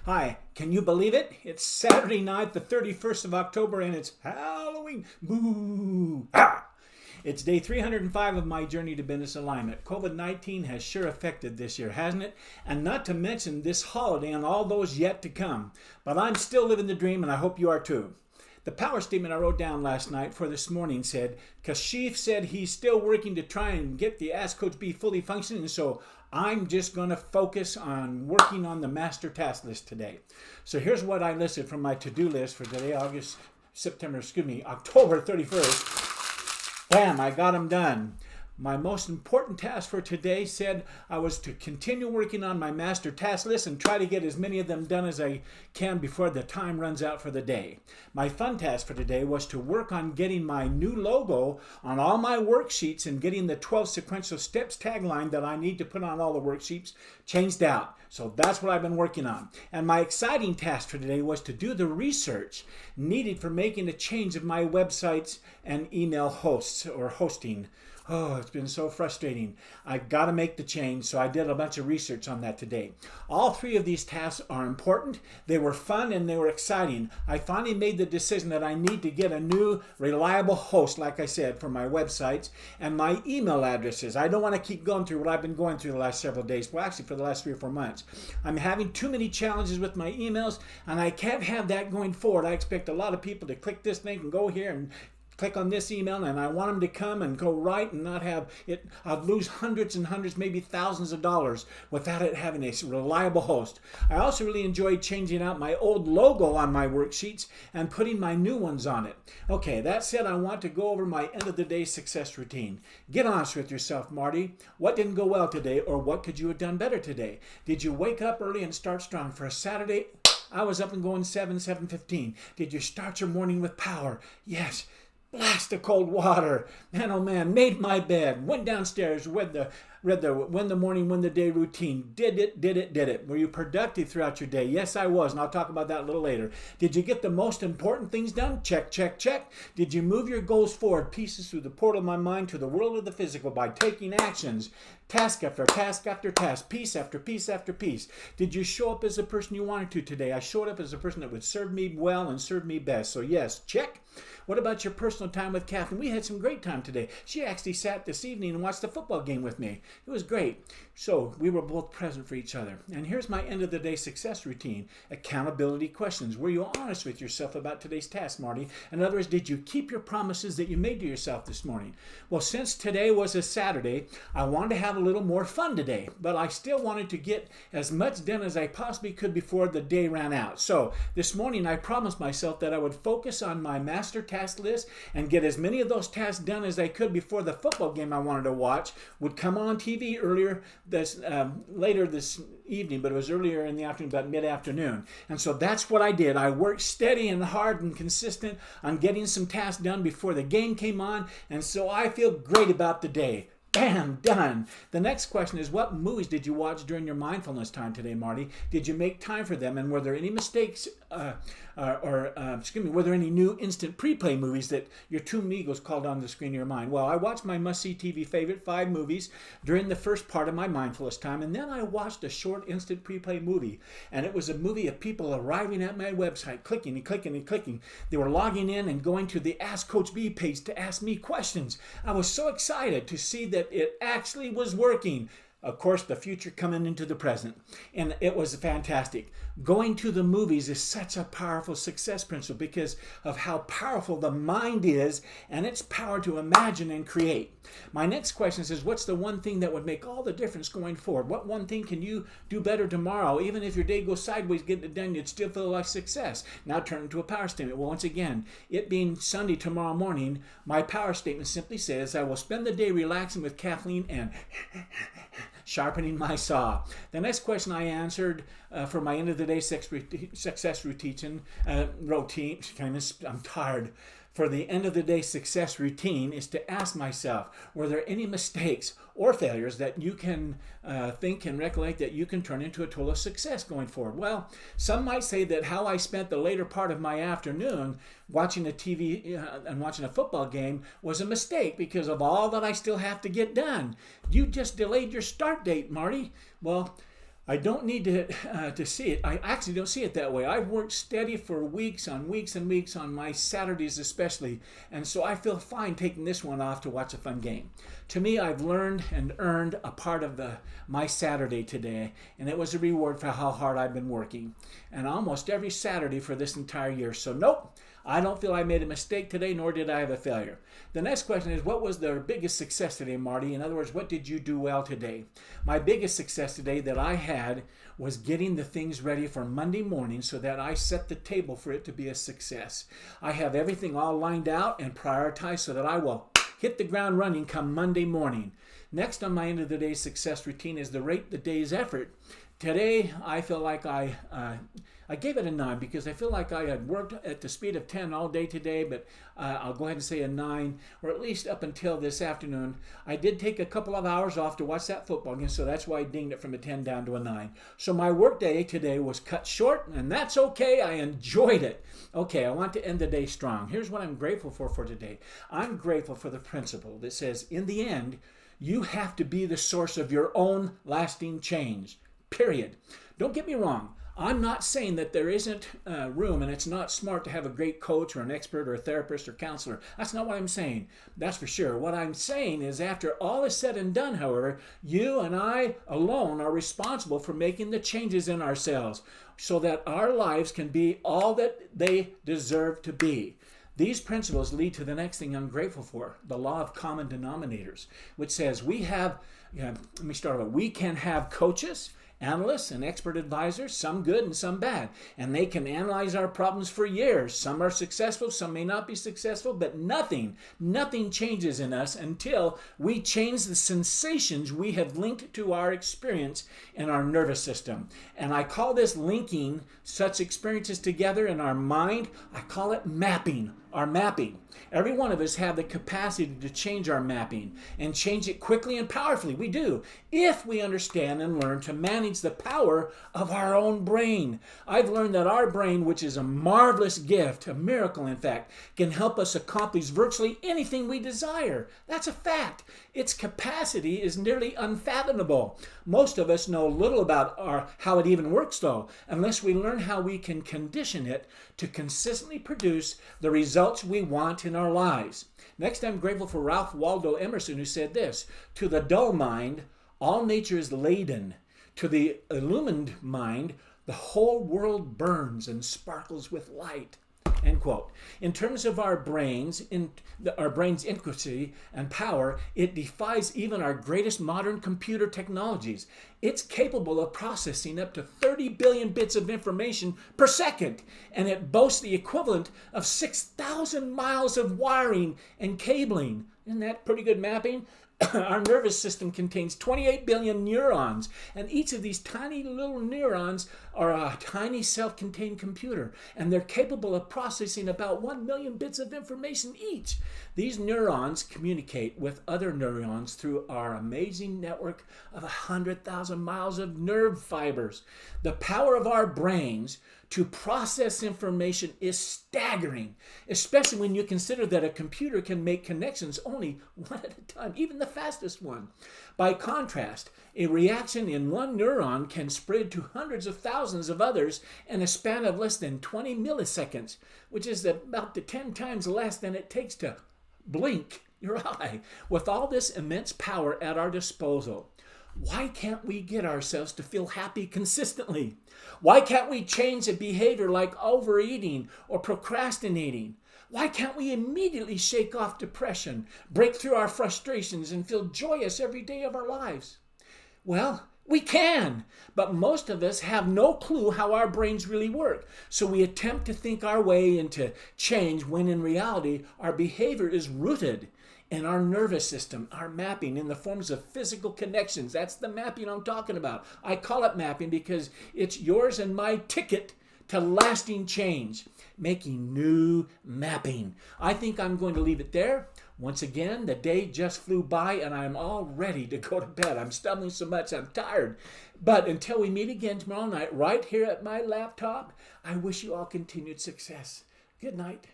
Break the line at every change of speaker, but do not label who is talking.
Hi, can you believe it? It's Saturday night, the 31st of October, and it's Halloween. Boo! Ah! It's day 305 of my journey to business alignment. COVID-19 has sure affected this year, hasn't it? And not to mention this holiday and all those yet to come. But I'm still living the dream, and I hope you are too. The power statement I wrote down last night for this morning said, Kashif said he's still working to try and get the Ask Coach B fully functioning, so I'm just going to focus on working on the master task list today. So here's what I listed from my to-do list for today, October 31st. Bam, I got them done. My most important task for today said I was to continue working on my master task list and try to get as many of them done as I can before the time runs out for the day. My fun task for today was to work on getting my new logo on all my worksheets and getting the 12 sequential steps tagline that I need to put on all the worksheets changed out. So that's what I've been working on. And my exciting task for today was to do the research needed for making a change of my websites and email hosts or hosting. Oh, it's been so frustrating. I've got to make the change, so I did a bunch of research on that today. All three of these tasks are important. They were fun and they were exciting. I finally made the decision that I need to get a new, reliable host, like I said, for my websites and my email addresses. I don't want to keep going through what I've been going through the last several days. Well, actually, for the last 3 or 4 months. I'm having too many challenges with my emails, and I can't have that going forward. I expect a lot of people to click this link and go here and click on this email, and I want them to come and go right and not have it. I'd lose hundreds and hundreds, maybe thousands of dollars without it having a reliable host. I also really enjoyed changing out my old logo on my worksheets and putting my new ones on it. Okay, that said, I want to go over my end of the day success routine. Get honest with yourself, Marty. What didn't go well today, or what could you have done better today? Did you wake up early and start strong? For a Saturday, I was up and going 7:15. Did you start your morning with power? Yes. Blast of cold water. Man, oh man, made my bed. Went downstairs, read the win the morning, win the day routine. Did it. Were you productive throughout your day? Yes, I was, and I'll talk about that a little later. Did you get the most important things done? Check. Did you move your goals forward, pieces through the portal of my mind to the world of the physical by taking actions? Task after task after task, piece after piece after piece. Did you show up as the person you wanted to today? I showed up as a person that would serve me well and serve me best. So yes, check. What about your personal time with Kathleen? We had some great time today. She actually sat this evening and watched the football game with me. It was great. So we were both present for each other. And here's my end of the day success routine. Accountability questions. Were you honest with yourself about today's task, Marty? In other words, did you keep your promises that you made to yourself this morning? Well, since today was a Saturday, I wanted to have a little more fun today, but I still wanted to get as much done as I possibly could before the day ran out. So this morning I promised myself that I would focus on my master task list and get as many of those tasks done as I could before the football game I wanted to watch would come on TV later this evening, but it was earlier in the afternoon, about mid-afternoon. And so that's what I did. I worked steady and hard and consistent on getting some tasks done before the game came on, and so I feel great about the day. Bam, done. The next question is, what movies did you watch during your mindfulness time today, Marty? Did you make time for them? And were there any mistakes were there any new instant pre-play movies that your two amigos called on the screen of your mind? Well, I watched my must-see TV favorite 5 movies during the first part of my mindfulness time, and then I watched a short instant pre-play movie, and it was a movie of people arriving at my website, clicking and clicking and clicking. They were logging in and going to the Ask Coach B page to ask me questions. I was so excited to see that it actually was working. Of course, the future coming into the present. And it was fantastic. Going to the movies is such a powerful success principle because of how powerful the mind is and its power to imagine and create. My next question is, what's the one thing that would make all the difference going forward? What one thing can you do better tomorrow? Even if your day goes sideways getting it done, you'd still feel like success. Now turn into a power statement. Well, once again, it being Sunday tomorrow morning, my power statement simply says, I will spend the day relaxing with Kathleen and sharpening my saw. The next question I answered for my end of the day success routine, I'm tired. For the end of the day success routine is to ask myself, were there any mistakes or failures that you can think and recollect that you can turn into a total success going forward? Well, some might say that how I spent the later part of my afternoon watching a TV and watching a football game was a mistake because of all that I still have to get done. You just delayed your start date, Marty. Well, I don't need to see it. I actually don't see it that way. I've worked steady for weeks on weeks and weeks on my Saturdays especially, and so I feel fine taking this one off to watch a fun game. To me, I've learned and earned a part of my Saturday today, and it was a reward for how hard I've been working, and almost every Saturday for this entire year. So nope, I don't feel I made a mistake today, nor did I have a failure. The next question is, what was the biggest success today, Marty? In other words, what did you do well today? My biggest success today that I had was getting the things ready for Monday morning so that I set the table for it to be a success. I have everything all lined out and prioritized so that I will hit the ground running come Monday morning. Next on my end of the day success routine is to rate the day's effort. Today, I feel like I gave it a 9 because I feel like I had worked at the speed of 10 all day today, but I'll go ahead and say a 9, or at least up until this afternoon. I did take a couple of hours off to watch that football game, so that's why I dinged it from a 10 down to a 9. So my work day today was cut short, and that's okay. I enjoyed it. Okay, I want to end the day strong. Here's what I'm grateful for today. I'm grateful for the principle that says, in the end, you have to be the source of your own lasting change. Period. Don't get me wrong. I'm not saying that there isn't room and it's not smart to have a great coach or an expert or a therapist or counselor. That's not what I'm saying. That's for sure. What I'm saying is after all is said and done, however, you and I alone are responsible for making the changes in ourselves so that our lives can be all that they deserve to be. These principles lead to the next thing I'm grateful for, the law of common denominators, which says we can have coaches, analysts, and expert advisors, some good and some bad, and they can analyze our problems for years. Some are successful, some may not be successful, but nothing changes in us until we change the sensations we have linked to our experience in our nervous system. And I call this linking such experiences together in our mind, I call it mapping. Our mapping. Every one of us have the capacity to change our mapping and change it quickly and powerfully. We do, if we understand and learn to manage the power of our own brain. I've learned that our brain, which is a marvelous gift, a miracle in fact, can help us accomplish virtually anything we desire. That's a fact. Its capacity is nearly unfathomable. Most of us know little about how it even works though, unless we learn how we can condition it to consistently produce the results we want in our lives. Next, I'm grateful for Ralph Waldo Emerson, who said this: to the dull mind, all nature is laden. To the illumined mind, the whole world burns and sparkles with light. End quote. In terms of our brain's intricacy and power, it defies even our greatest modern computer technologies. It's capable of processing up to 30 billion bits of information per second, and it boasts the equivalent of 6,000 miles of wiring and cabling. Isn't that pretty good mapping? Our nervous system contains 28 billion neurons, and each of these tiny little neurons are a tiny self-contained computer, and they're capable of processing about 1 million bits of information each. These neurons communicate with other neurons through our amazing network of 100,000 miles of nerve fibers. The power of our brains to process information is staggering, especially when you consider that a computer can make connections only one at a time, even the fastest one. By contrast, a reaction in one neuron can spread to hundreds of thousands of others in a span of less than 20 milliseconds, which is about 10 times less than it takes to blink your eye. With all this immense power at our disposal, why can't we get ourselves to feel happy consistently? Why can't we change a behavior like overeating or procrastinating? Why can't we immediately shake off depression, break through our frustrations, and feel joyous every day of our lives? Well, we can, but most of us have no clue how our brains really work. So we attempt to think our way into change when in reality our behavior is rooted in our nervous system, our mapping in the forms of physical connections. That's the mapping I'm talking about. I call it mapping because it's yours and my ticket to lasting change, making new mapping. I think I'm going to leave it there. Once again, the day just flew by and I'm all ready to go to bed. I'm stumbling so much, I'm tired. But until we meet again tomorrow night, right here at my laptop, I wish you all continued success. Good night.